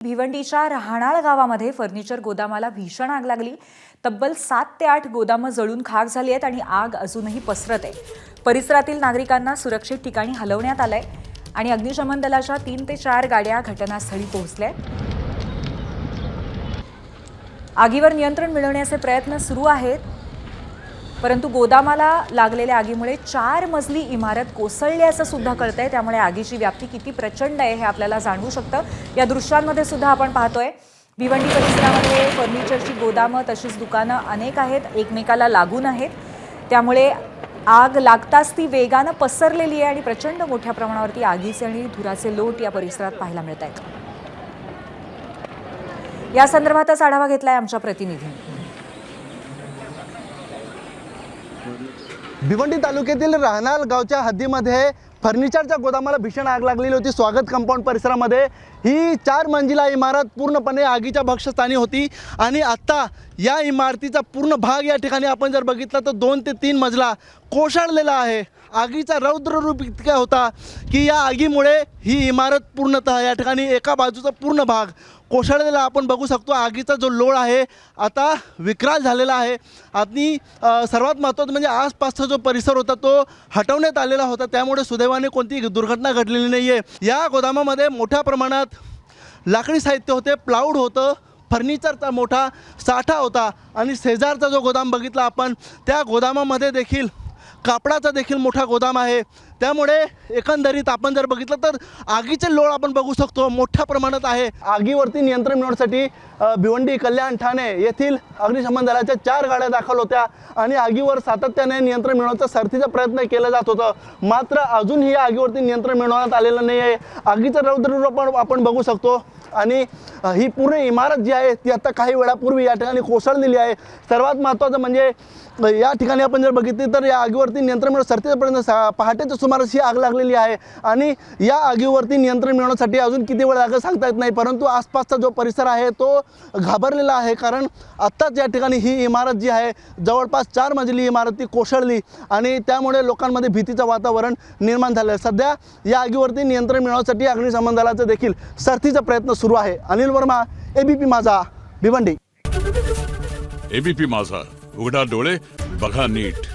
भिवंडीच्या रहाणाळ गावामध्ये फर्निचर गोदामाला भीषण आग लागली। तब्बल 7 ते 8 गोदामं जळून खाक झाली आहेत आणि आग अजूनही पसरत आहे। परिसरातील नागरिकांना सुरक्षित ठिकाणी हलवण्यात आलंय आणि अग्निशमन दलाच्या 3 ते 4 गाड्या घटनास्थळी पोहोचल्या। आगीवर नियंत्रण मिळवण्याचे प्रयत्न सुरू आहेत, परंतु गोदामाला लागलेल्या आगीमुळे 4 मजली इमारत कोसळल्याचं सुद्धा कळतंय। त्यामुळे आगीची व्याप्ती किती प्रचंड आहे हे आपल्याला जाणवू शकतं। या दृश्यांमध्ये सुद्धा आपण पाहतोय भिवंडी परिसरामध्ये फर्निचरची गोदामं तशीच दुकानं अनेक आहेत, एकमेकाला लागून आहेत। त्यामुळे आग लागताच ती वेगानं पसरलेली आहे आणि प्रचंड मोठ्या प्रमाणावरती आगीचे आणि धुराचे लोट या परिसरात पाहायला मिळत आहेत। या संदर्भातच आढावा घेतलाय आमच्या प्रतिनिधींनी। भिवंडी तालुक्यातील रहाणाळ गावच्या हद्दीमध्ये फर्निचरच्या गोदामाला भीषण आग लागलेली होती। स्वागत कंपाऊंड परिसरामध्ये ही 4 मंजिला इमारत पूर्णपणे आगीच्या भक्ष्यस्थानी होती आणि आता या इमारतीचा पूर्ण भाग या ठिकाणी आपण जर बघितला तर 2 ते 3 मजला कोसळलेला आहे। आगीचा रौद्र रूप इतका होता की या आगीमुळे ही इमारत पूर्णतः या ठिकाणी एका बाजूचा पूर्ण भाग कोसळलेला आपण बघू शकतो। आगीचा जो लोळ आहे आता विक्राल झालेला आहे आणि सर्वात महत्त्वाचं म्हणजे आसपासचा जो परिसर होता तो हटवण्यात आलेला होता, त्यामुळे सुदैवाने कोणतीही दुर्घटना घडलेली नाही आहे। या गोदामामध्ये मोठ्या प्रमाणात लाकडी साहित्य होते, प्लाऊड होतं, फर्निचरचा मोठा साठा होता आणि शेजारचा जो गोदाम बघितला आपण त्या गोदामामध्ये देखील कापडाचा देखील मोठा गोदाम आहे। त्यामुळे एकंदरीत आपण जर बघितलं तर आगीचे लोळ आपण बघू शकतो मोठ्या प्रमाणात आहे। आगीवरती नियंत्रण मिळवण्यासाठी भिवंडी, कल्याण, ठाणे येथील अग्निशमन दलाच्या 4 गाड्या दाखल होत्या आणि आगीवर सातत्याने नियंत्रण मिळवण्याचा सरतीचा प्रयत्न केला जात होता, मात्र अजूनही आगीवरती नियंत्रण मिळवण्यात आलेलं नाही आहे। आगीचं रौद्र रूप आपण बघू शकतो आणि ही पूर्ण इमारत जी आहे ती आता काही वेळापूर्वी या ठिकाणी कोसळलेली आहे। सर्वात महत्त्वाचं म्हणजे या ठिकाणी आपण जर बघितली तर या आगीवरती नियंत्रण मिळवण्यास सरतीपर्यंत पहाटेच्या सुमारास ही आग लागलेली आहे आणि या आगीवरती नियंत्रण मिळवण्यासाठी अजून किती वेळ लागेल सांगता येत नाही, परंतु आसपासचा जो परिसर आहे तो घाबरलेला आहे। कारण आत्ताच या ठिकाणी ही इमारत जी आहे जवळपास 4 मजली इमारत ती कोसळली आणि त्यामुळे लोकांमध्ये भीतीचं वातावरण निर्माण झालं आहे। सध्या या आगीवरती नियंत्रण मिळवण्यासाठी अग्निशमन दलाचा देखील सरतीचा प्रयत्न सुरू आहे। अनिल वर्मा, एबीपी माझा, भिवंडी। एबीपी माझा, उघडा डोळे बघा नीट।